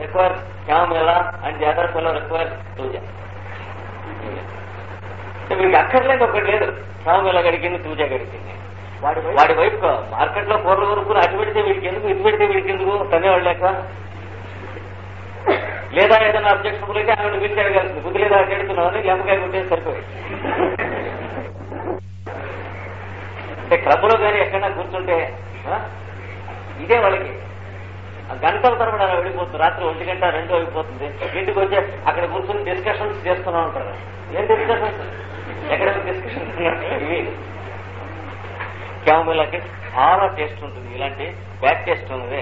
Require chamomilla and the other fellow require thuja. వీడికి అక్కర్లేదు ఒకటి లేదు, క్యామెలా గడికింది, తూజా గడికింది. వాడి వైపు మార్కెట్ లో కూరలు కొనుక్కుని అటు పెడితే వీడికి ఎందుకు, ఇటు పెడితే వీడికి ఎందుకు తనేవాళ్ళు లేక, లేదా ఏదైనా అబ్జెక్షన్లు అయితే ఆవిడ వీళ్ళు అడగాల్సింది, బుద్ధి లేదా అడుగుతున్నామని లేపకాయ కొట్టేది సరిపోయి. అంటే క్లబ్లో కానీ ఎక్కడన్నా కూర్చుంటే ఇదే వాళ్ళకి గంటల తరబడి అలా వెళ్ళిపోతుంది. రాత్రి 1 గంట 2 అయిపోతుంది. ఇంటికి వచ్చి అక్కడ కూర్చొని డిస్కషన్స్ చేస్తూనే ఉంటారు. ఏం డిస్కషన్స్, ఎక్కడ డిస్కషన్స్ ఇవి. క్యామెలాకి చాలా టేస్ట్ ఉంటుంది, ఇలాంటి బ్యాక్ టేస్ట్ ఉన్నది.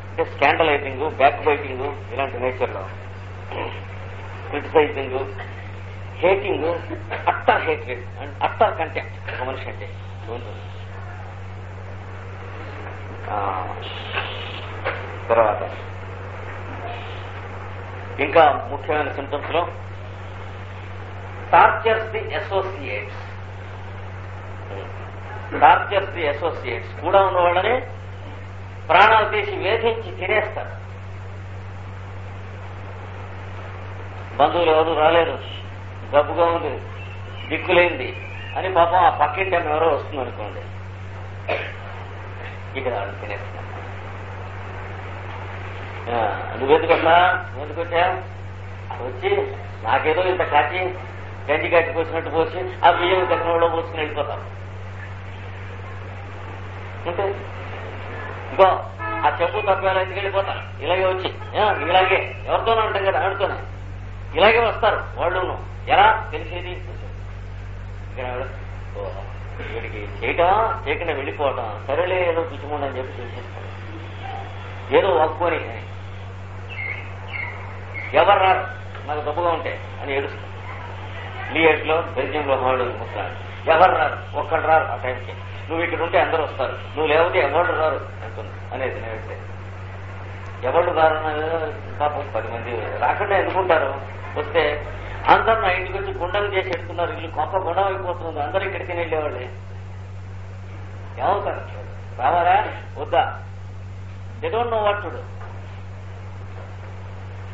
అంటే స్కాండలైజింగ్, బ్యాక్ బైటింగ్, ఇలాంటి నేచర్లో criticising, hating, utter hatred and utter contempt ఒక మనిషి అంటే ఉంటుంది. తర్వాత ఇంకా ముఖ్యమైన సింటమ్స్ లో tortures the associates. Tortures the associates కూడా ఉన్న వాళ్ళని ప్రాణాలు తీసి వేధించి తినేస్తారు. బంధువులు ఎవరు రాలేరు, జబ్బుగా ఉంది, దిక్కులేంది అని పాపం ఆ పక్కింటి ఎవరో వస్తుంది అనుకోండి, ఇక వాళ్ళు తినేస్తున్నారు. నువ్వెందుకొస్తా, నువ్వెందుకొచ్చా, వచ్చి నాకేదో ఇంత కాచి గంజి కాచి పోసినట్టు పోసి ఆ బియ్యం దగ్గరలో పోసుకుని వెళ్ళిపోతాం. అంటే ఇంకో ఆ చెప్పు తప్పేలా ఎందుకు వెళ్ళిపోతారు, ఇలాగే వచ్చి ఇలాగే ఎవరితోనూ ఉంటాం కదా, ఆడుతోనే ఇలాగే వస్తారు వాళ్ళును. ఎలా తెలిసేది, వీడికి చేయటం చేయకుండా వెళ్ళిపోవటం, సరేలే ఏదో పిచ్చిమూడని చెప్పి చూసేస్తాడు, ఏదో వక్కుని ఎవరు రారు నాకు దప్పుగా ఉంటే అని ఏడుస్తాడు. లియేట్లో బెల్జియంలో వాడు ముసలాడు, ఎవరు రారు, ఒక్కడు రారు ఆ టైంకి, నువ్వు ఇక్కడ ఉంటే అందరూ వస్తారు, నువ్వు లేకపోతే ఎవరు రారు అంటుంది అనేది. నేనంటే ఎవరు రారు పాపం 10 మంది రాకుండా ఎందుకుంటారు, వస్తే అందరూ నా ఇంటికి వచ్చి గుండెలు చేసి ఎడుతున్నారు, ఇల్లు కొంప గుండం అయిపోతుంది, అందరూ ఇక్కడికి వెళ్ళేవాళ్ళే. ఏమవుతారు, రావాలా వద్దా, they don't know what to do.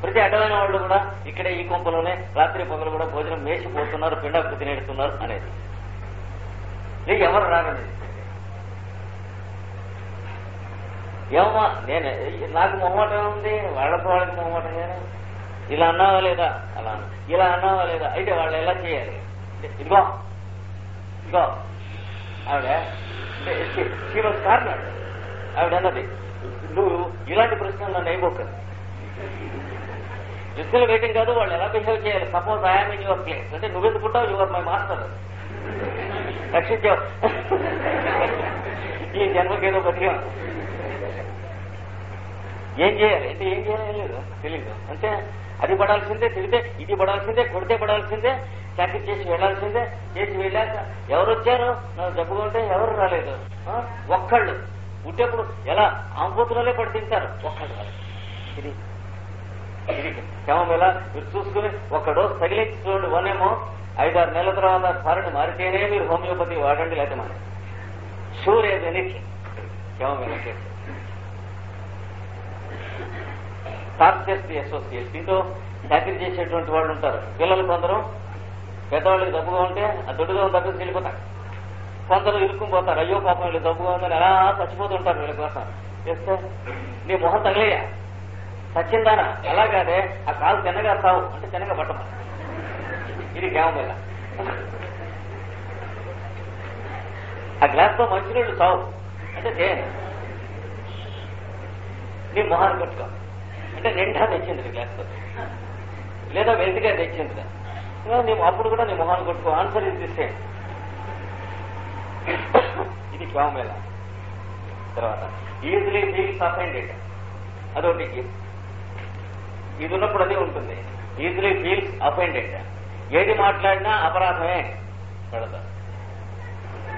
ప్రతి అడ్డమైన వాళ్ళు కూడా ఇక్కడే ఈ కొంపలోనే రాత్రి పగలు కూడా భోజనం మేసిపోతున్నారు, పిండాకు తినేడుతున్నారు అనేది. ఎవరు రాగలేదు. ఏమమ్మా నేను నాకు మొహమాటం ఉంది, వాళ్ళతో వాళ్ళకి మొహమాటం కానీ ఇలా అన్నావా లేదా, అలా ఇలా అన్నావా లేదా, అయితే వాళ్ళు ఎలా చేయాలి, ఇదిగో ఇదిగో ఆవిడ కార్నాడు ఆవిడ అన్నది, నువ్వు ఇలాంటి ప్రశ్నలు నన్ను అయిపోకండి. రిస్కులు వెయిటింగ్ కాదు, వాళ్ళు ఎలా బిహేవ్ చేయాలి. Suppose I'm in your place అంటే నువ్వెందుకుంటావు, యువర్ మై మాస్టర్, రక్షించావు, ఈ జన్మకేదో బతిగా ఏం చేయాలి అంటే ఏం చేయాలి తెలియదు. అంటే అది పడాల్సిందే, తిరిగితే ఇది పడాల్సిందే, కొడితే పడాల్సిందే, చాకరీ చేసి వెళ్లాల్సిందే. చేసి వెళ్ళాక ఎవరు వచ్చారు, నాకు జబ్బుగా ఉంటే ఎవరు రాలేదు, ఒక్కళ్ళు పుట్టేప్పుడు ఎలా ఆంబోతులే పడి తింటారు, ఒక్కళ్ళు రాలేదు. ఇది ఇది కేవలం మీరు చూసుకుని ఒక డోస్ తగిలించి చూడండి, 1 ఏమో 5-6 నెలల తర్వాత ధరని మారితేనే మీరు హోమియోపతి వాడండి, లేకపోతే మన షూర్ ఏజ్ ఎనీథింగ్. కేవలం టార్చర్స్ ది అసోసియేట్స్. దీంతో చాకరీ చేసేటువంటి వాళ్ళు ఉంటారు. పిల్లలు కొందరు పెద్దవాళ్ళకి దబ్బుగా ఉంటే ఆ దొడ్డుగా దగ్గరికి వెళ్ళిపోతారు, కొందరు ఇరుక్కుని పోతారు, అయ్యో పాపం వీళ్ళు దబ్బుగా ఉందని అలా చచ్చిపోతుంటారు. వీళ్ళ కోసం చేస్తే నీ మొహం తగిలేయా, చచ్చిందానా, అలాగానే ఆ కాలు తిన్నగా సావు అంటే తిన్నగా పట్టమా. ఇది కేవలం ఆ గ్లాస్తో మంచినీళ్ళు సావు అంటే దేని నీ మొహాన్ని కొట్టుకో అంటే నిండా తెచ్చింది గ్లాస్తో, లేదా వెంటిగా తెచ్చింది, నీవు అప్పుడు కూడా నీ మొహాన్ని కొట్టుకో. ఆన్సర్ ఇది తీసే. ఇది కేవలం. తర్వాత ఈజీలీ ఫీల్స్ అఫెండెడ్, అదొకటి. ఇది ఉన్నప్పుడు అదే ఉంటుంది. ఈజీలీ ఫీల్స్ అఫెండెడ్, ఏది మాట్లాడినా అపరాధమే పడతారు.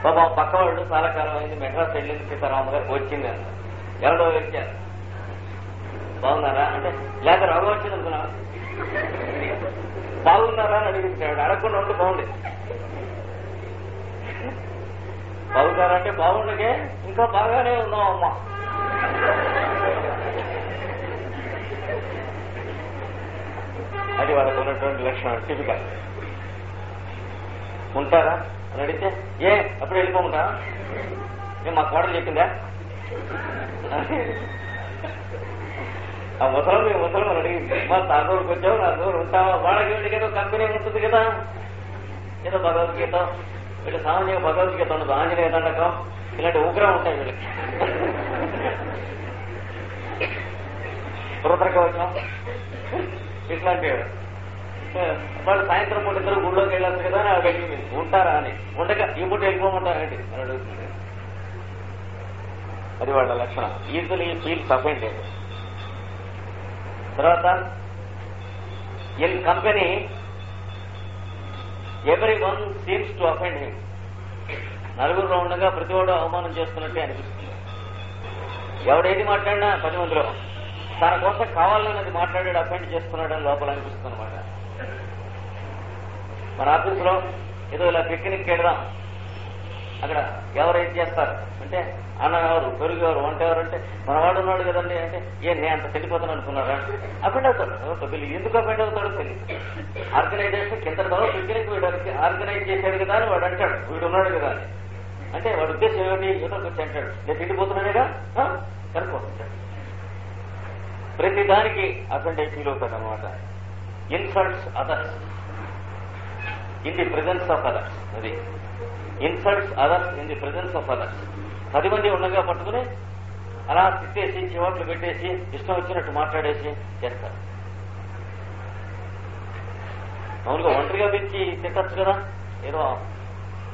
బాబా పక్క వాళ్ళు చాలా కాలం అయింది మెడ్రాస్ వెళ్ళింది, సీతారామ గారు వచ్చింది అన్న, ఎవరో వచ్చారు, బాగున్నారా అంటే లేక రోగం వచ్చింది అనుకున్నా, బాగున్నారా అని అడిగించాడు. అడగకుండా ఉంటే బాగుండేది. బాగున్నారా అంటే బాగుండగే, ఇంకా బాగానే ఉన్నాం అమ్మా. అది వాళ్ళకు ఉన్నటువంటి లక్షణం. టిపికల్. ఉంటారా అని అడిగితే అప్పుడు వెళ్ళిపోమంటా, మా కోడలు చెప్పిందా? ఆ ముసలం మీ ముసలం అని అడిగింది. మా తాతూరుకి వచ్చావు, నా దూరం ఉంటావా? వాళ్ళకి ఏదో కంపెనీ ఉంటుంది కదా, ఏదో భగవద్గీత, వీళ్ళు సామాన్యంగా భగవద్గీత ఉండదు, ఆంజనేయ దండకం, ఇలాంటి ఉగ్రం ఉంటాయి వీళ్ళకి. రుద్రకవచం ఇట్లాంటివి. వాళ్ళు సాయంత్రం పూట ఇద్దరు గుళ్ళోకి వెళ్ళొచ్చు కదా అని అడిగింది. ఉంటారా అని. ఉండగా ఈ పూట వెళ్ళిపోమంటారండి అని అడుగుతుంది. అది వాళ్ళ లక్షణం. Easily feels offended. తర్వాత in company every one seems to offend him. నలుగురులో ఉండగా ప్రతివాడు అవమానం చేస్తున్నట్టే అనిపిస్తుంది. ఎవడేది మాట్లాడినా 10 మందిలో తన కోసం కావాలన్నది మాట్లాడాడు, అఫెండ్ చేస్తున్నాడని లోపల అనిపిస్తుంది అనమాట. మన ఆఫీసులో ఏదో ఇలా పిక్నిక్ వెళ్దాం, అక్కడ ఎవరు ఏం చేస్తారు అంటే అన్న ఎవరు, పెరుగు ఎవరు, వంట ఎవరు అంటే మన వాడు ఉన్నాడు కదండి అంటే నేను అంత తెలిపోతాను అనుకున్నారా? అఫెండ్ అవుతాడు. వీళ్ళు ఎందుకు అఫెండ్ అవుతాడో తెలియదు. ఆర్గనైజేషన్ కింద పిక్నిక్ వీడానికి ఆర్గనైజ్ చేశాడు కదా అని వాడు అంటాడు, వీడు ఉన్నాడు కదా అని. అంటే వాడు ఉద్దేశం ఏమిటి? ఏదో వచ్చి అంటాడు, నేను తిండిపోతున్నానేగా కనుక్కుంటాడు. ప్రతి దానికి అఫెండ్ అయి ఫీల్ అవుతాడు అనమాట. Insults others in the presence of others. అది insults others in the presence of others. 10 మంది ఉండగా పట్టుకుని అలా తిట్టేసి చివాట్లు పెట్టేసి ఇష్టం వచ్చినట్టు మాట్లాడేసి చేస్తారు. మామూలుగా ఒంటరిగా పిలిచి తిట్టచ్చు కదా, ఏదో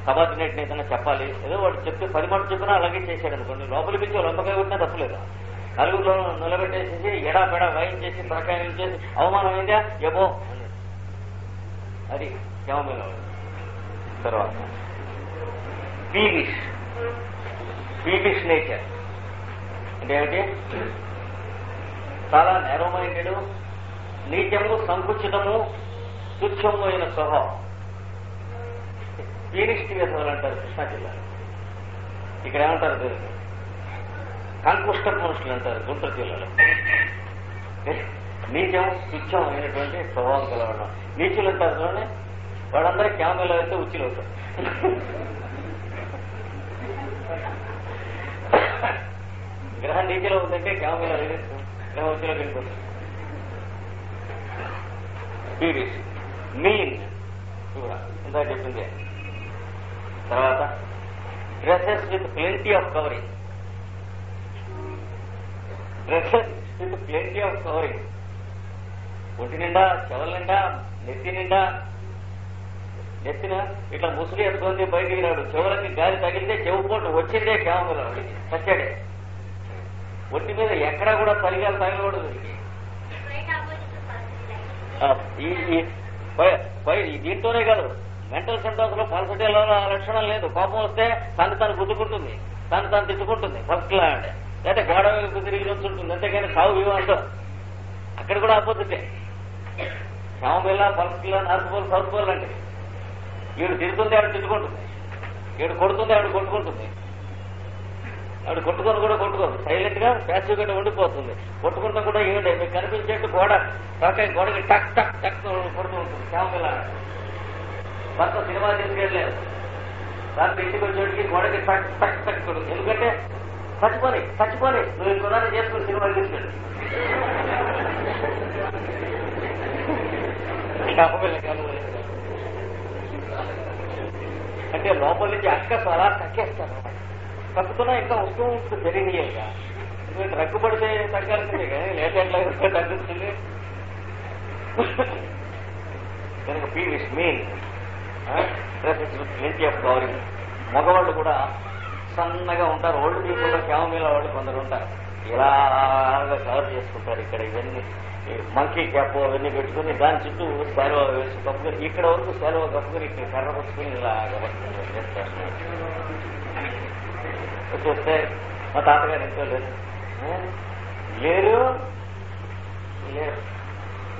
సబార్డినేట్ ఏదైనా చెప్పాలి, ఏదో వాడు చెప్తే 10 మాటలు చెప్పినా అలాగే చేశాడు అనుకోండి, లోపలి పిలిచి లొంపకాయ కొట్టినా తప్పలేదు. నలుగురిలో నిలబెట్టేసేసి ఎడాపెడా వాయించేసి ప్రకాయం చేసి అవమానం అయిందా ఏమో అది కేవలం. తర్వాత పీవిష్ నేచర్ అంటే ఏమిటి? చాలా నేరో మైండెడ్, నీచము, సంకుచితము, తుచ్చము అయిన స్వభావం. పీనిష్టి వేసవాళ్ళు అంటారు కృష్ణా జిల్లా. ఇక్కడ ఏమంటారు? కంకుష్ట మనుషులు అంటారు గుంటూరు జిల్లాలో. నీచం, తుచ్చం అయినటువంటి స్వభావం కలవడం. నీచులు అంటారు వాళ్ళందరూ క్యామెలో అయితే ఉచ్చులు అవుతారు. గ్రహం నీతిలో ఉందంటే క్యామెలో గ్రహం ఉచ్చులో వెళ్ళిపోతుంది. మీన్ ఇందా చెప్పింది. తర్వాత dresses with plenty of covering. Dresses with plenty of covering. ఒంటి నిండా, చెవుల నిండా, నెత్తిన ఇట్లా ముసుగు ఎత్తుకుంది బయటికి రాడు. చెవులకి గాలి తగిలితే చెవు పోటు వచ్చిందే క్యామెరా చచ్చాడే. ఒంటి మీద ఎక్కడా కూడా తలిగాలు తగలకూడదు. దీంతోనే కాదు, మెంటల్ సింటమ్స్ లో పల్సటీలో లక్షణం లేదు. కోపం వస్తే తను తను గుద్దుకుంటుంది, తను తను తిట్టుకుంటుంది, ఫస్ట్లా అంటే లేకపోతే గోడ తిరిగి నుంచుంటుంది. అంతేగాని సాగు వివో అంటూ అక్కడ కూడా ఆపోజిటే. శ్యామపిల్ల, పల్సపిల్ల, నార్త్ పోల్, సౌత్ పోల్ అంటే వీడు తిరుగుతుంది, ఆవిడ తిట్టుకుంటుంది, వీడు కొడుతుంది, ఆవిడ కొట్టుకుంటుంది, ఆవిడ కొట్టుకొని కూడా కొట్టుకోదు, సైలెంట్ గా ప్యాసివ్ గా ఉండిపోతుంది. కొట్టుకుంటా కూడా ఏమిటి మీకు కనిపించేట్టు గోడకి టక్ టక్ టక్ కొడుతూ ఉంటుంది శ్యామపిల్ల. భర్త సినిమా తీసుకెళ్ళలేదు, దాంట్లో ఇంటికి వచ్చేటికి గోడకి టక్ టక్ టక్ కొడుతుంది. ఎందుకంటే చచ్చిపోని నువ్వు ఇంకొదాన్ని చేసుకుని సినిమా తీసుకెళ్ళి అంటే లోపల నుంచి అక్కసు అలా తక్కేస్తారు. తగ్గుతున్నా ఇంకా వస్తూ ఉంటుంది తెలియనియగా. ఎందుకంటే రగ్గుపడితే తగ్గాల్సిందే కానీ లేటెంట్లా తగ్గుతుంది కనుక పీవిష్ మీన్ ప్లెంటీ ఆఫ్ కవరింగ్. మగవాళ్ళు కూడా సన్నగా ఉంటారు. ఓల్డ్ పీపుల్ లో క్యామీల వాళ్ళు కొందరు ఉంటారు, ఇలాగా కవర్ చేసుకుంటారు. ఇక్కడ ఇవన్నీ మంకీ క్యాప్ అవన్నీ పెట్టుకుని దాని చుట్టూ శాలువా వేసి కప్పుకొని, ఇక్కడ వరకు శాలువా కప్పుకొని ఇక్కడ కర్ర పట్టుకుని ఇలాగా చేస్తారు. చూస్తే మా తాతగారు ఎంతో లేరు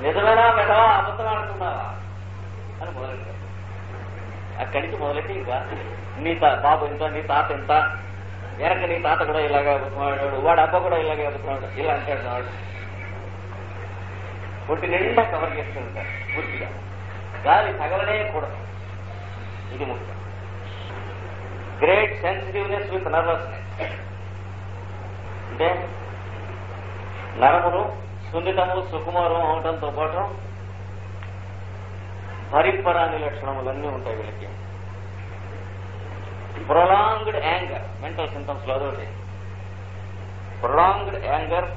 నిజమేనా మెడవా అబద్ధం ఆడుతున్నావా అని మొదలెట్టారు. అక్కడి నుంచి మొదలెట్టి ఇంకా నీ బాబు ఇంత, నీ తాత ఇంత, వెనక నీ తాత కూడా ఇలాగే అబద్ధమాడాడు, వాడు అబ్బ కూడా ఇలాగే అబద్ధమాడాడు, ఇలా అంటాడు వాడు. ఒంటి నిండా కవర్ చేస్తూ ఉంటారు పూర్తిగా. గాలి తగలనే కూడదు, ఇది ముఖ్యం. గ్రేట్ సెన్సిటివ్నెస్ విత్ నర్వస్నెస్, అంటే నరములు సున్నితము సుకుమారం అవడంతో పాటు పరిపరాని లక్షణములన్నీ ఉంటాయి వీళ్ళకి. ప్రొలాంగ్డ్ యాంగర్, మెంటల్ సింటమ్స్ లో అదొకటి. Prolonged anger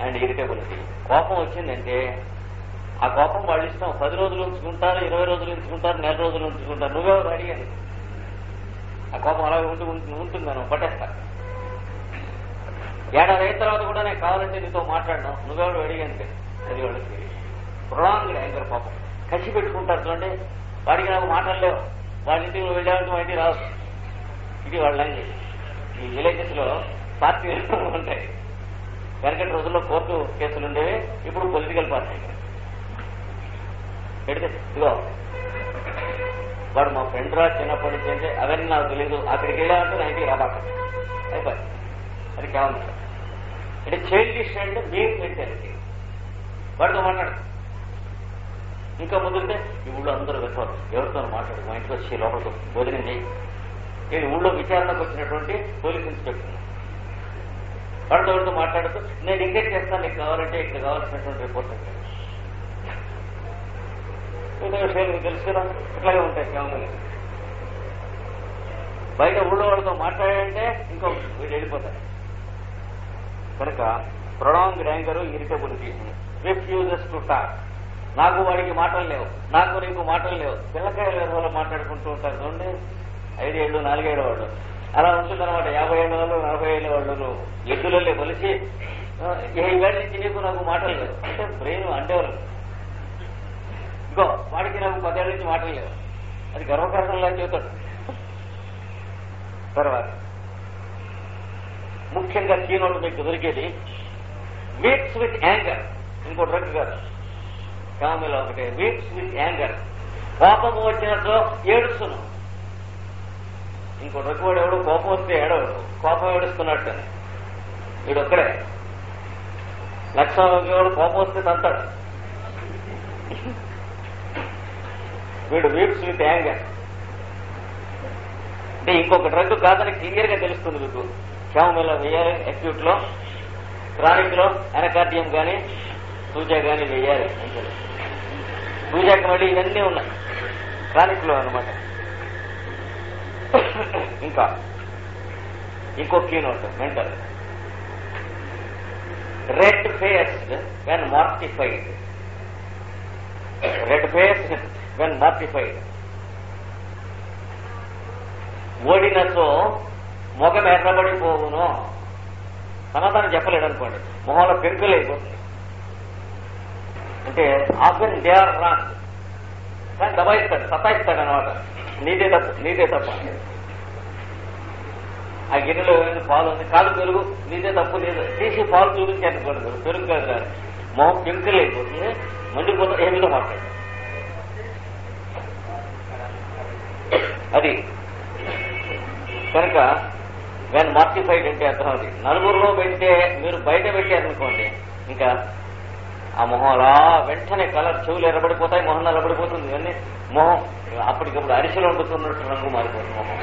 and irritability. కోపం వచ్చిందంటే ఆ కోపం వాళ్ళు ఇష్టం. 10 రోజులు ఉంచుకుంటారు, 20 రోజులు ఉంచుకుంటారు, నెల రోజులు ఉంచుకుంటారు. నువ్వెవరు అడిగాను. ఆ కోపం అలాగే ఉంటుంది, మనం పట్టేస్తా. ఏడాది అయిన తర్వాత కూడా నేను కావాలంటే నీతో మాట్లాడను, నువ్వెవరు అడిగాను. అది వాళ్ళకి ప్రొలాంగ్డ్ యాంగర్. కోపం కసి పెట్టుకుంటారు చూడండి. వాడికి నాకు మాట్లాడలేవు, వాళ్ళ ఇంటికి వెళ్ళాలంటే మా ఇంటికి రాదు. ఇది వాళ్ళ లాంగ్వేజ్. ఈ విలేజెస్ లో పార్టీలు ఉంటాయి. వెనకటి రోజుల్లో కోర్టు కేసులు ఉండేవి, ఇప్పుడు పొలిటికల్ పార్టీ పెడితే ఇదిగో వాడు మా ఫ్రెండ్ రా చిన్నప్పటి నుంచి అంటే అవన్నీ నాకు తెలియదు, అక్కడికి వెళ్ళాలంటే నా ఇంటికి రాబాక అయిపోయి. అది కేవలం అంటే చైల్డిష్ అండ్ మీన్ మెంటాలిటీ. వాడితో మాట్లాడు. ఇంకా ముందుంటే ఈ ఊళ్ళో అందరూ వెళ్తారు, ఎవరితో మాట్లాడు, మా ఇంటికి వచ్చి లోపలికి భోజనం చేయి. నేను ఊళ్ళో విచారణకు వచ్చినటువంటి పోలీస్ ఇన్స్పెక్టర్ వాడితో ఎవరితో మాట్లాడుతూ నేను ఇంకేట్ చేస్తాను, నీకు కావాలంటే ఇక్కడ కావాల్సినటువంటి రిపోర్ట్ అంటే మిగతా విషయాలు మీకు తెలుసు కదా, ఇట్లాగే ఉంటాయి. కేవలం బయట ఊళ్ళో వాళ్ళతో మాట్లాడాలంటే ఇంకో వీళ్ళు వెళ్ళిపోతారు. కనుక prolonged anger, irritability, refuses to talk. నాకు వాడికి మాటలు లేవు, నాకు నీకు మాటలు లేవు. పిల్లకాయల వల్ల మాట్లాడుకుంటూ ఉంటారు చూడండి, 5 ఏళ్ళు 4 ఏళ్ళ వాళ్ళు. అలా ఉంటుందన్నమాట. 50 ఏళ్ళ వాళ్ళు 40 ఏళ్ళ వాళ్ళు ఎద్దులల్లే కలిసి ఈ వేళ నుంచి నీకు నాకు మాటలు లేవు అంటే బ్రెయిన్ అంటేవారు. ఇంకో వాడికి నాకు 10 ఏళ్ళ నుంచి మాటలు లేవు, అది గర్వకారణంలా చెబుతాడు. తర్వాత ముఖ్యంగా చీనోళ్ళు మీకు దొరికేది వీక్స్ విత్ యాంగర్. ఇంకో డ్రగ్ కాదు, కామలో ఒకటే. వీక్స్ విత్ యాంగర్, కోపము వచ్చినట్టు ఏడుస్తున్నాం. ఇంకో డ్రగ్ వాడు ఎవడు కోపం వస్తే ఏడవడు, కోపం ఏడుస్తున్నట్టు. వీడు ఒక్కడే. లక్షణంలో కోపం వస్తే తంతాడు. వీడు వీక్స్ విత్ యాంగర్. అంటే ఇంకొక డ్రగ్ కాదని క్లియర్ గా తెలుస్తుంది మీకు. క్యామోమిల్ వేయాలి అక్యూట్ లో, క్రానిక్ లో ఎనకార్డియం కానీ సూజా కానీ వేయాలి. సూజాకి మళ్ళీ ఇవన్నీ ఉన్నాయి క్రానిక్ లో అనమాట. ఇంకా ఇంకో keynote mental. Red face when mortified. Red face when mortified. ఓడినతో మొగం ఎర్రబడిపోవును. సమాధానం చెప్పలేడు అనుకోండి, మొహంలో పెంకులు అయిపోతుంది. అంటే ఆఫెన్ దే ఆర్ రాంగ్, కానీ దబాయిస్తాడు, సతాయిస్తాడు అనమాట. నీదే తప్పు, నీదే తప్పు. ఆ గిన్నెలో ఏమైనా పాలు ఉంది, కాదు పెరుగు, నీదే తప్పు, నీదే తీసి పాలు చూపించి అనుకోండి, పెరుగు కాదు రాదు, మొహం పెంకులు అయిపోతుంది, మండిపోతుంది, ఏమిటో మాట్లాడు. అది కనుక వెన్ మార్టిఫైడ్ అంటే అర్థం అది. నలుగురిలో పెడితే మీరు బయట పెట్టారనుకోండి, ఇంకా ఆ మొహం అలా వెంటనే కలర్, చెవులు ఎర్రబడిపోతాయి, మొహం నల్లబడిపోతుంది. ఇవన్నీ మొహం అప్పటికప్పుడు అరిసెలు వండుతున్నట్టు రంగు మారిపోతుంది మొహం.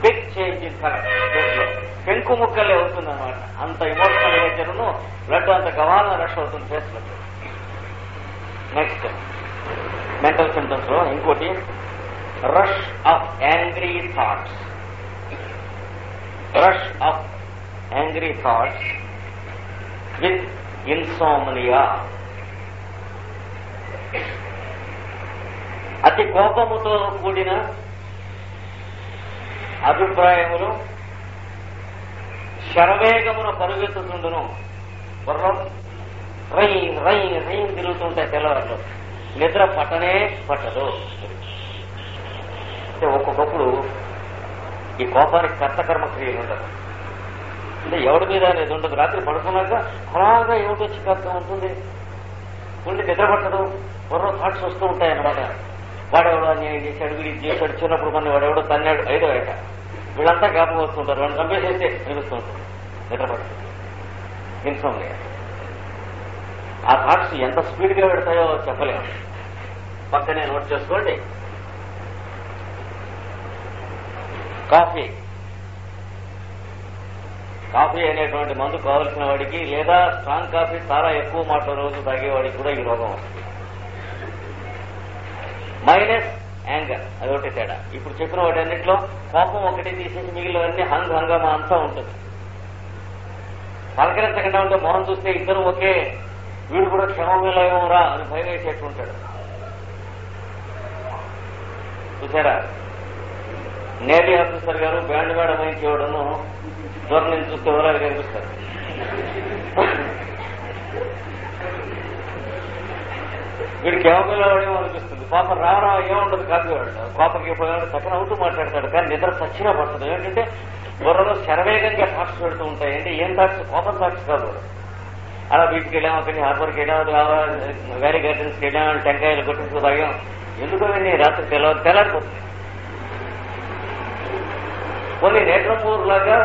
బిగ్ చేంజ్ ఇన్ కలర్, పెంకు ముక్కలే అవుతుంది అనమాట. అంత ఇమోషనల్ నేచర్ను బ్లడ్ అంత గవాలన రష్ అవుతుంది ఫేస్ లో. నెక్స్ట్ మెంటల్ సింటమ్స్ లో ఇంకోటి rush of angry thoughts. Rush of angry thoughts with insomnia. అతి కోపముతో కూడిన అభిప్రాయములు శరవేగమున పరుగెత్తుతుండును. బుర్రం రై రై రై తిరుగుతుంటాయి తెల్లవారులో, నిద్ర పట్టనే పట్టదు. అంటే ఒక్కొక్కప్పుడు ఈ కోపానికి కర్తకర్మ క్రియలు ఉండదు. అంటే ఎవడి మీద అనేది ఉండదు. రాత్రి పడుకున్నాక అలాగా ఏమిటో చికాగ్గా ఉంటుంది, ఉండి నిద్ర పట్టదు, బుర్ర థాట్స్ వస్తూ ఉంటాయి అన్నమాట. వాడెవడో అన్యాయం చేశాడు, వీడి చేశాడు, చిన్నప్పుడు మన వాడెవడో తన్నాడు, 5వ ఏట వీళ్ళంతా జ్ఞాపకం వస్తుంటారు. వాళ్ళు చంపేసేస్తే అనిపిస్తూ ఉంటుంది. నిద్రపడుతుంది ఇన్సోమ్నియా. ఆ థాట్స్ ఎంత స్పీడ్గా పెడతాయో చెప్పలేము. పక్కనే నోట్ చేసుకోండి. కాఫీ అనేటువంటి మందు కావలసిన వాడికి, లేదా స్ట్రాంగ్ కాఫీ చాలా ఎక్కువ మాటల రోజు తాగేవాడికి కూడా ఈ రోగం వస్తుంది. మైనస్ యాంగర్, అదొకటి తేడా. ఇప్పుడు చెప్పిన వాటి అన్నింటిలో కోపం ఒకటి తీసేసి మిగిలినవన్నీ హంగామా అంతా ఉంటుంది. పలకరించకుండా ఉంటే మొహం చూస్తే ఇద్దరు ఒకే, వీడు కూడా క్షమమేలా అని భయం వేసేట్టు ఉంటాడు. చూసారా, నేవీ ఆఫీసర్ గారు బ్యాండ్ మేడం వహించేవాడును దూరం నుంచి చూస్తే ఎవరు కనిపిస్తారు. వీడికి ఏమో అనిపిస్తుంది. పాపం రావడం ఏముండదు కాదు. కోపకి పోయాడు చక్కన అవుతూ మాట్లాడతాడు, కానీ నిద్ర చచ్చినా పడుతుంది. ఏంటంటే బుర్రలో శరవేగంగా థాట్స్ పెడుతూ ఉంటాయి. అంటే ఏం థాట్స్? కోపం థాట్స్ కాదు. అలా బీచ్కి వెళ్ళాం, అక్కడికి హార్బర్కి వెళ్ళాం, వ్యాలీ గార్డెన్స్కి వెళ్ళాం, టెంకాయలు కొట్టించుకు తాగాం. ఎందుకో రాత్రి తెల్లారిపోతుంది. కొన్ని నేత్రపూర్ లాగా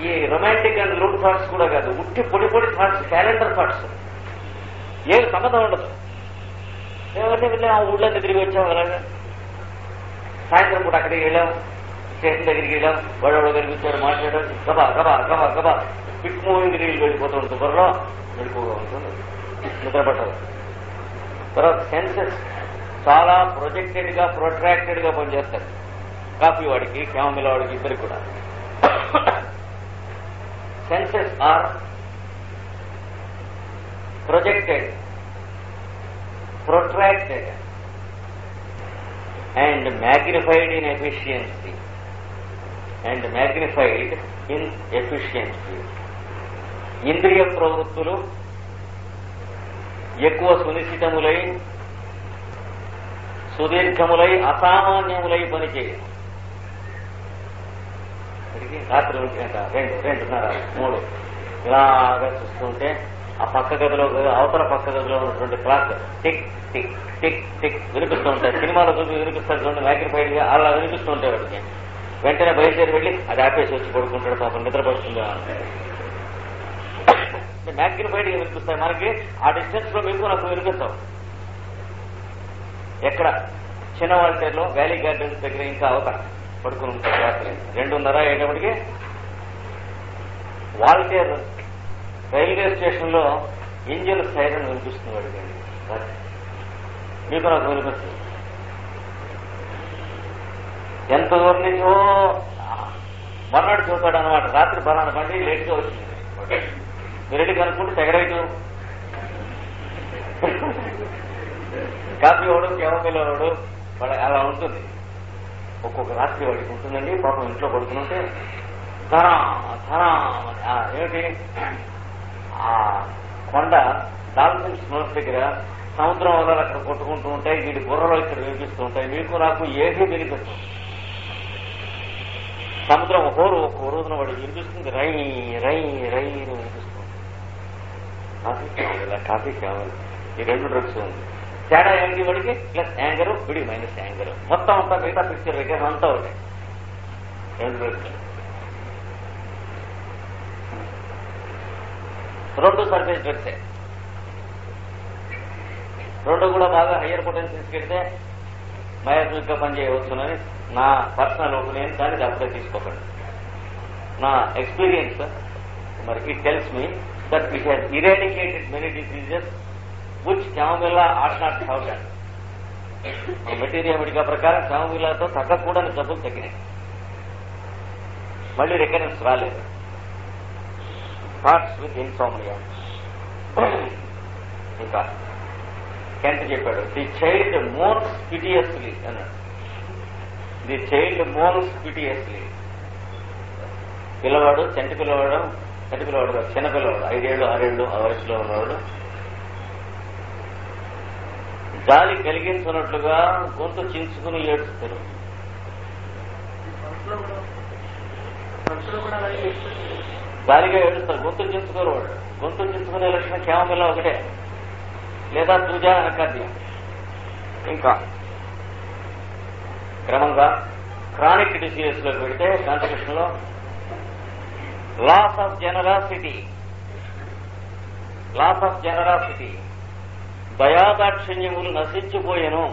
ఈ రొమాంటిక్ అండ్ లూట్ థాట్స్ కూడా కాదు, ఉట్టి పొడి థాట్స్, క్యాలెండర్ థాట్స్. ఏం సంబంధం ఉండదు. ఎవరిని వెళ్ళాం, ఆ ఊళ్ళో తిరిగి వచ్చాం. అలాగా సాయంత్రం పూట అక్కడికి వెళ్ళాం, స్టేషన్ దగ్గరికి వెళ్ళాం, వాడు కనిపించాడు, మాట్లాడాడు, గబా గబా గబా గబా పిక్ మూవింగ్ రీల్ వెళ్ళిపోతూ ఉంటుంది. బుర్రలో మెడుకుగా ఉంటుంది, నిద్రపట్టదు. తర్వాత సెన్సెస్ చాలా ప్రొట్రాక్టెడ్ గా పనిచేస్తారు. కాఫీ వాడికి, క్యామమిల్ వాడికి, ఇద్దరికి కూడా. Senses are projected, protracted and magnified in efficiency. ఇంద్రియ ప్రవృత్తులు ఎక్కువ సునిశ్చితములై, సుదీర్ఘములై, అసామాన్యములై పనిచేయడం. రాత్రి 2:30, 3 ఇలాగా చూస్తుంటే ఆ పక్క గదిలో, అవతల పక్క గదిలో ఉన్నటువంటి clock tick tick tick tick వినిపిస్తూ ఉంటాయి. సినిమాలో చూపి వినిపిస్తారు చూడండి, మ్యాగ్నిఫైడ్ గా అలా వినిపిస్తూ ఉంటాయి వాడికి. వెంటనే బయలుదేరి వెళ్ళి అది ఆపేసి వచ్చి పడుకుంటాడు. పాపం నిద్రపడుతుంది. మ్యాగ్నిఫైడ్ గా వినిపిస్తాయి మనకి. ఆ డిస్టెన్స్ లో మీకు నాకు వినిపిస్తావు. ఎక్కడ? చిన్న వాల్టేర్లో వ్యాలీ గార్డెన్స్ దగ్గర ఇంకా అవతల పడుకుని ఉంటాడు. రాత్రి 2:30 అయ్యేటప్పటికి వాల్టేర్ రైల్వే స్టేషన్ లో ఇంజిన్ సైరన్ వినిపిస్తుంది వాడికి. మీకు నాకు వినిపిస్తుంది. ఎంత దూరం నుంచో మర్నాడు చూస్తాడు అనమాట. రాత్రి బలానా బండి లేట్ గా వచ్చింది. మీరు కనుక్కుంటే తెగరైతు కాఫీ వాడు, కేవమిల్ వాడు, వాడు అలా ఉంటుంది. ఒక్కొక్క రాత్రి వాడికి ఉంటుందండి. పాపం ఇంట్లో పడుకుంటే ధరా ఏమిటి ఆ కొండ డాల్ఫిన్స్ నోస్ దగ్గర సముద్రం వల్ల అక్కడ కొట్టుకుంటూ ఉంటాయి. వీడి బుర్రలో ఇక్కడ వినిపిస్తూ ఉంటాయి. మీకు నాకు ఏమీ వినిపిస్తుంది. సముద్రం ఒక్కో రోజున వాడు వినిపిస్తుంది. రై రై రై వినిపిస్తుంది. కాఫీ కావాలి. ఈ 2 డ్రగ్స్ ఉంది. తేడా ఏంటి? వాడికి ప్లస్ యాంగరు, విడి మైనస్ యాంగరు. మొత్తం అంతా మిగతా పిక్చర్ దగ్గర అంతా ఉంటాయి. 2 డ్రగ్స్. 2 సర్ఫేస్ డ్రగ్సే. 2 కూడా బాగా హయ్యర్ పొటెన్షియల్స్కి వెళ్తే మయాజిక్ గా పనిచేయవచ్చునని నా పర్సనల్ ఒపీనియన్. కానీ అప్పుడే తీసుకోకండి. నా ఎక్స్పీరియన్స్ మరి it tells me that it has eradicated many diseases which chamomilla ought not have done. Materia medica ప్రకారం క్యామమిల్లాతో తగ్గకూడని జబ్బులు తగ్గినాయి. మళ్ళీ రికరెన్స్ రాలేదు. Thoughts with insomnia. ఇంకా కెంట్ చెప్పాడు, ది చైల్డ్ మోర్న్స్ పిటియస్లీ అన్నాడు. The child mourns piteously. పిల్లవాడు, చిన్న పిల్లవాడు కాదు, చిన్న పిల్లవాడు 5 ఏళ్ళు 6 ఏళ్ళు ఆ వయసులో ఉన్నవాడు జాలి కలిగించున్నట్లుగా గొంతు చించుకుని ఏడుస్తారు. గాలిగా ఏడుస్తారు, గొంతు చించుకోరు వాడు. గొంతు చించుకునే లక్షణం కేవలం ఒకటే, లేదా తుజా అనకాద్యం. ఇంకా క్రమంగా క్రానిక్ డిసీజెస్ లో పెడితే కాన్స్టిట్యూషన్ లో లాస్ ఆఫ్ జనరాసిటీ దయాదాక్షిణ్యములు నశించిపోయెను.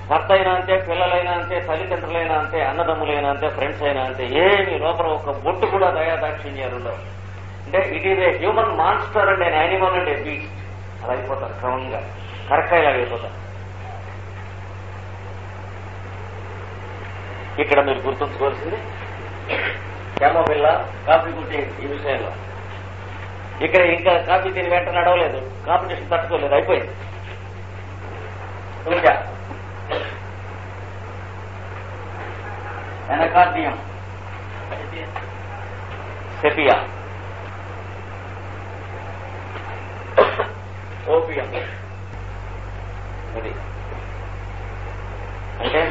భర్త అయినా అంతే, పిల్లలైనా అంతే, తల్లిదండ్రులైనా అంతే, అన్నదమ్ములైనా అంతే, ఫ్రెండ్స్ అయినా అంతే, ఏమి లోపల ఒక బొట్టు కూడా దయాదాక్షిణ్యాలు ఉండవు. అంటే it is a human monster and N animal and A beast. అలా అయిపోతారు, క్రమంగా కరక్కాయలాగా అయిపోతారు. ఇక్కడ మీరు గుర్తుంచుకోవాల్సింది క్యామోమిల్లా కాఫీ గుట్టి ఈ విషయంలో. ఇక్కడ ఇంకా కాఫీ తిని వెంట నడవలేదు, కాంపిటీషన్ తట్టుకోలేదు, అయిపోయింది. ఇంకా ఎనకార్డియం, సెపియా, ఓపియం. ఇది అంటే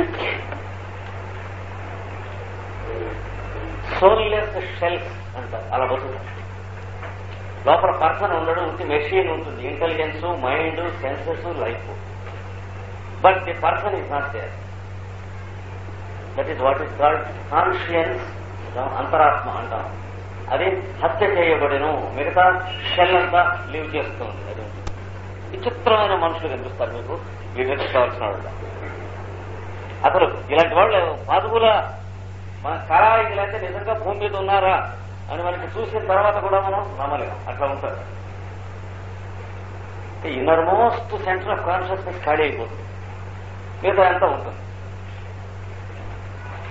సోల్లెస్ షెల్స్ అంటారు. అలా బతుకుతారు. లోపల పర్సన్ ఉండడం ఉంటే మెషిన్ ఉంటుంది, intelligence, mind, senses, life. But the person is not there. That is what is called conscience, అంతరాత్మ అంటాం. అది హత్య చేయబడిను, మిగతా షెల్ అంతా లీవ్ చేస్తుంది. అది విచిత్రమైన మనుషులు కనిపిస్తారు మీకు లీడర్స్ కావాల్సిన వాళ్ళు. అసలు ఇలాంటి వాళ్ళు పాదుగుల మన కళాయికి లేకపోతే నిజంగా భూమి మీద ఉన్నారా అని మనకి చూసిన తర్వాత కూడా మనం నమ్మలేము. అట్లా ఉంటారు. Inner most centre of consciousness ఖాళీ అయిపోతుంది, మిగతా ఎంత ఉంటుంది.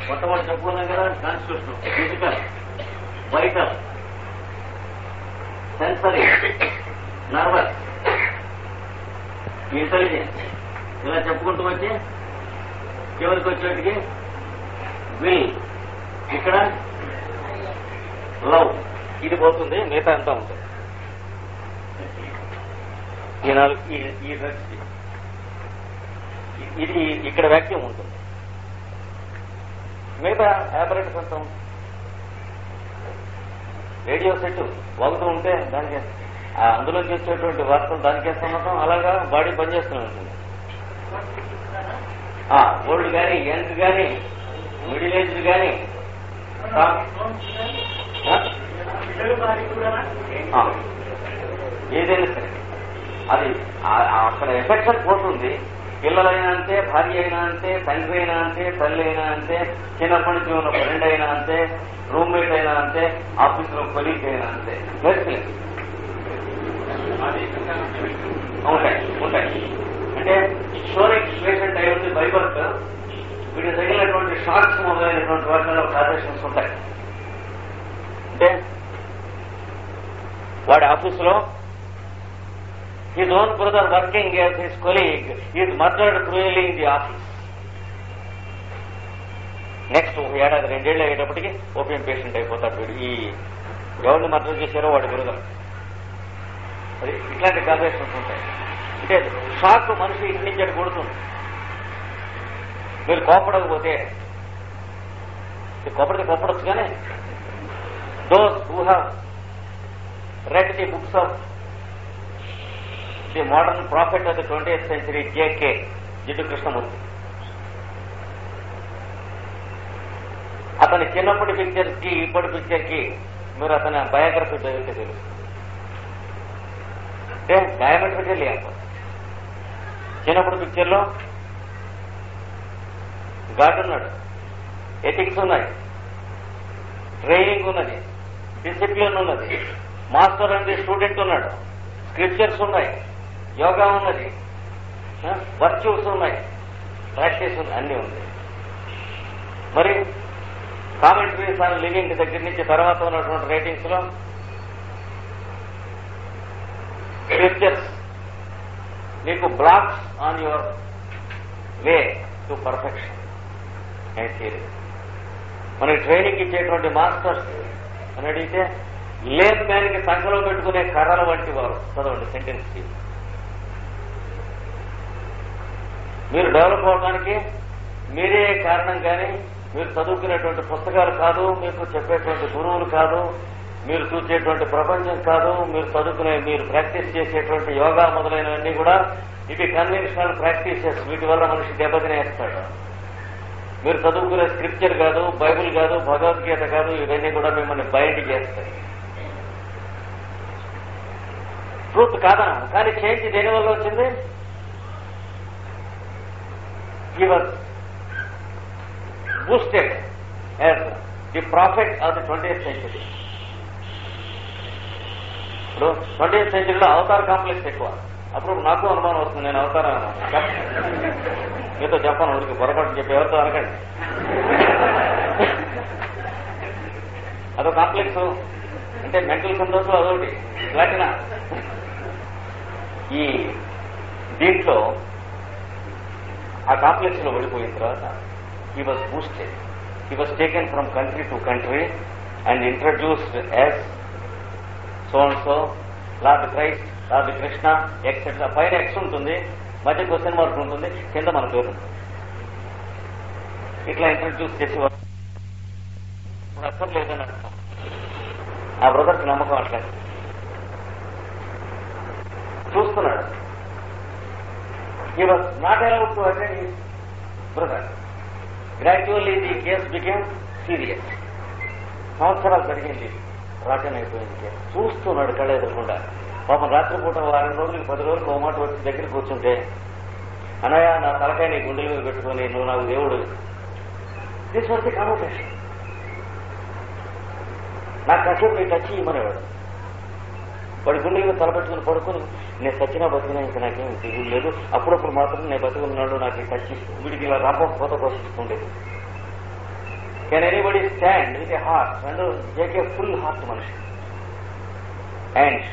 మొట్టమొదటి చెప్పుకున్నాం కదా, constitution, physical, vital, sensory, nervous, intelligence, ఇలా చెప్పుకుంటూ వచ్చి చివరికి వచ్చేటికి విల్, ఇక్కడ లవ్, ఇది పోతుంది, మిగతా అంతా ఉంటుంది. ఇది ఇక్కడ వాక్యూమ్ ఉంటుంది, మిగతా ఆపరేటర్స్ అంతా ఉంటుంది. రేడియో సెట్ వాగుతూ ఉంటే దానికి అందులో చేసేటువంటి వార్తలు దానికే సంబంధం. అలాగా బాడీ పనిచేస్తూనే ఉంటుంది. ఓల్డ్ కానీ, యంగ్ కానీ, మిడిల్ ఏజ్డ్ కానీ, ఏదైనా సరే అది అక్కడ ఎఫెక్షన్ పోతుంది. పిల్లలైనా అంతే, భార్య అయినా అంతే, తండ్రి అయినా అంతే, తల్లి అయినా అంతే, చిన్నప్పటి నుంచి ఉన్న ఫ్రెండ్ అయినా అంతే, రూమ్మేట్ అయినా అంతే, ఆఫీసులో కొలీగ్ అయినా అంతే. ఉంటాయి. అంటే షోరిక్ పేషెంట్ అయి ఉంది బైబర్త్, వీటికి తగినటువంటి షార్ట్స్ మొదలైనటువంటి వాటిలో కాజేషన్స్ ఉంటాయి. అంటే వాడి ఆఫీసులో his own brother working as his colleague is murdered cruelly in the office. Next ఒక ఏడాది 2 ఏళ్ళు అయ్యేటప్పటికి ఓపియం పేషెంట్ అయిపోతాడు వీడు. ఈ ఎవరిని మర్డర్ చేశారో వాడి బ్రదర్. అది ఇట్లాంటి కాజేషన్స్ ఉంటాయి. అంటే షాక్ మనిషి ఇంటి నుంచి అటు కొడుతుంది. మీరు కోపడకపోతే కోపడచ్చు, కానీ those who have read the books of the modern prophet of the 20th century, J.K. Jiddu Krishnamurti, అతని చిన్నప్పటి పిక్చర్స్ కి ఇప్పటి పిక్చర్ కి మీరు అతని బయోగ్రఫీ చదివితే తెలుసు. అంటే డయామెట్రికల్లీ అయిపోతుంది. చిన్నప్పటి పిక్చర్ లో గాడ్ ఉన్నాడు, ఎథిక్స్ ఉన్నాయి, ట్రైనింగ్ ఉన్నది, డిసిప్లిన్ ఉన్నది, మాస్టర్ అండ్ స్టూడెంట్ ఉన్నాడు, స్క్రిప్చర్స్ ఉన్నాయి, యోగా ఉన్నది, వర్చ్యూస్ ఉన్నాయి, ప్రాక్టీస్ ఉంది, అన్నీ ఉన్నాయి. మరి కామెంటరీస్ ఆన్ లివింగ్ దగ్గర నుంచి తర్వాత ఉన్నటువంటి రేటింగ్స్ లో స్క్రిప్చర్స్ మీకు blocks on your way to perfection and theory. మనకి ట్రైనింగ్ ఇచ్చేటువంటి మాస్టర్స్ అని అడిగితే లేబ్ మ్యాన్ కి సంఖ్యలో పెట్టుకునే కర్రల వంటి వారు. చదవండి సెంటెన్స్ కి. మీరు డెవలప్ అవడానికి మీరే కారణం, కానీ మీరు చదువుకునేటువంటి పుస్తకాలు కాదు, మీకు చెప్పేటువంటి గురువులు కాదు, మీరు చూసేటువంటి ప్రపంచం కాదు, మీరు ప్రాక్టీస్ చేసేటువంటి యోగా మొదలైనవన్నీ కూడా ఇవి కన్వెన్షనల్ ప్రాక్టీసెస్. వీటి వల్ల మనిషి దెబ్బతినేస్తాడు. మీరు చదువుకునే స్క్రిప్చర్ కాదు, బైబిల్ కాదు, భగవద్గీత కాదు, ఇవన్నీ కూడా మిమ్మల్ని బయట చేస్తాయి. ట్రూత్ కాదనా, కానీ చేంజ్ దేనివల్ల వచ్చింది? He was boosted as the prophet of the 20th century. ఇప్పుడు 20th centuryలో అవతార కాంప్లెక్స్ ఎక్కువ. అప్పుడు నాకు అనుమానం వస్తుంది, నేను అవతారం మీతో చెప్పాను, ఊరికి పొరపాటు చెప్పి ఎవరితో అనకండి. అదో కాంప్లెక్స్ అంటే మెంటల్ సంతోషం అదొకటి ప్లాటినా. ఈ దీంట్లో ఆ కాంప్లెక్స్ లో పడిపోయిన తర్వాత he was boosted. He was taken from country to country and introduced as so and so, Lord Christ, Lord Krishna, etc. పైన ఎక్స్ ఉంటుంది, మధ్య క్వశ్చన్ మార్క్ ఉంటుంది, కింద మన పేరు ఉంటుంది. ఇట్లా ఇంట్రడ్యూస్ చేసేవారు. అక్కర్లేదని అర్థం. ఆ బ్రదర్కి నమ్మకం అట్లా చూస్తున్నాడు. He was not allowed to attend his brother. Gradually the case became serious. సంవత్సరాలు జరిగింది, రాటన్ అయిపోయింది కేసు. చూస్తున్నాడు కళ్ళ ఎదురకుండా. పాపం రాత్రిపూట 2 రోజులకి 10 రోజులకు ఓ మాట వచ్చి దగ్గర కూర్చుంటే, అన్నయ్య నా తలకాయ నీ గుండెల మీద పెట్టుకొని నువ్వు నాకు దేవుడు. This was the conversation. నాకు కాసేపు నీ టచ్ ఇవ్వమనేవాడు. వాడి గుండెల మీద తలపెట్టుకుని పడుకుని నేను చచ్చినా బతికినా ఇంకా నాకేం దిగులు లేదు, అప్పుడప్పుడు మాత్రం నేను బతుకున్నాడు నాకు టచ్ వీడికి ఇలా రాంపం కోత కోసిస్తుండేది. Can anybody stand with a heart? And జేకే ఫుల్ హార్ట్ మనిషి. And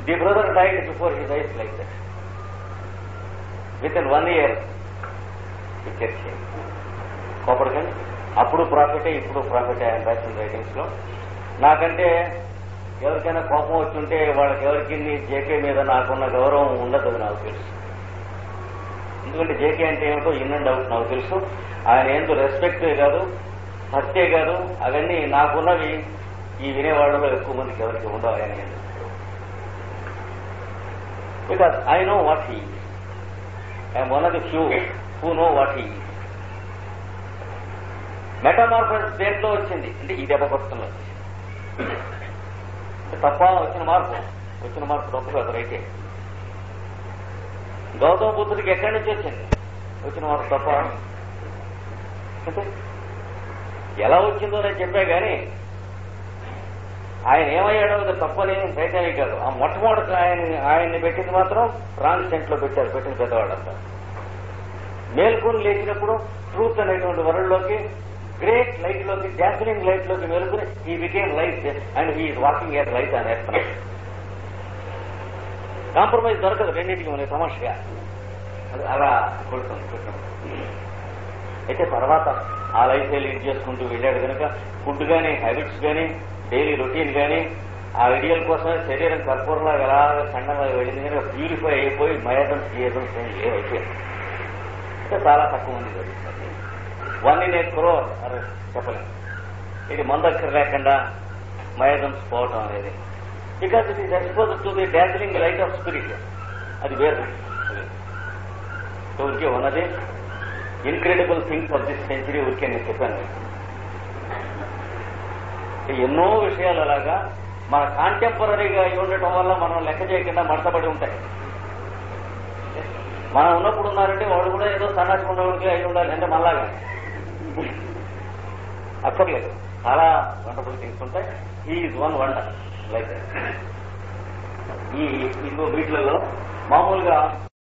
the brother died before his eyes like that. Within 1 year కోపడకండి. అప్పుడు ప్రాఫిటే ఇప్పుడు ప్రాఫిటే ఆయన రాసిన రైటింగ్స్ లో. నాకంటే ఎవరికైనా కోపం వచ్చుంటే వాళ్ళకి ఎవరికి జేకే మీద నాకున్న గౌరవం ఉండదు నాకు తెలుసు. ఎందుకంటే జేకే అంటే ఏమిటో ఇన్ అండ్ అవుట్ నాకు తెలుసు. ఆయన ఏంటో రెస్పెక్టే కాదు, భక్తే కాదు, అవన్నీ నాకున్నవి ఈ వినేవాళ్ళలో ఎక్కువ మందికి ఎవరికి ఉండవు. ఆయన because I know what he is. I'm one of the few who know what he is. మెటామార్ఫస్ దేంట్లో వచ్చింది అంటే ఈ దెబ్బ కొట్టంలో వచ్చింది. తప్ప వచ్చిన మార్పు తప్పు కాదు, రైతే. గౌతమ బుద్ధుడికి ఎక్కడి నుంచి వచ్చింది? వచ్చిన మార్పు తప్ప అంటే ఎలా వచ్చిందో నేను చెప్పా కానీ ఆయన ఏమయ్యాడో అది తప్పని రైతే కాదు. ఆ మొట్టమొదటి ఆయన్ని పెట్టింది మాత్రం రాంగ్ సెంట్ లో పెట్టిన పెద్దవాళ్ళంతా. మేల్కొని లేచినప్పుడు ట్రూత్ అనేటువంటి వరల్డ్లోకి, గ్రేట్ లైట్ లోకి, డార్జిలింగ్ లైట్ లోకి మెలుగుని he became light and he is walking at light అని వేస్తున్నాడు. కాంప్రమైజ్ దొరకదు రెండింటికి మన సమస్యగా. అది అలా కొడుతుంది. అయితే తర్వాత ఆ లైఫ్ లీడ్ చేసుకుంటూ వెళ్ళాడు కనుక ఫుడ్ కానీ, హ్యాబిట్స్ కానీ, డైలీ రొటీన్ కానీ ఆ ఐడియల్ కోసమే శరీరం కర్పూరంలాగా ఎలా ఖండంగా వెళ్ళింది కనుక ప్యూరిఫై అయిపోయి మయాదమ్స్ గీయదమ్స్ ఏం లేవైపోయాయి. అంటే చాలా తక్కువ మంది జరుగుతుంది. 1 in a crore అని చెప్పలేము. ఇది మందక్కర లేకుండా మయాదమ్స్ పోవటం అనేది because it is expose to the Darjeeling light of spirit. అది వేరు. ఊరికే ఉన్నది incredible things of this century ఊరికే నేను చెప్పాను. ఎన్నో విషయాలు అలాగా మన కాంటెంపరీగా అయి ఉండటం వల్ల మనం లెక్క చేయకుండా మడతపడి ఉంటాయి. మనం ఉన్నప్పుడు ఉన్నారంటే వాడు కూడా ఏదో సన్నాసి ఉండడానికి అయి ఉండాలి అంటే మళ్ళాగా అక్కర్లేదు. చాలా వండర్ఫుల్ థింగ్స్ ఉంటాయి. ఈ ఈజ్ వన్ వండర్ లైక్ ఈ ఇంకో వీటిలలో మామూలుగా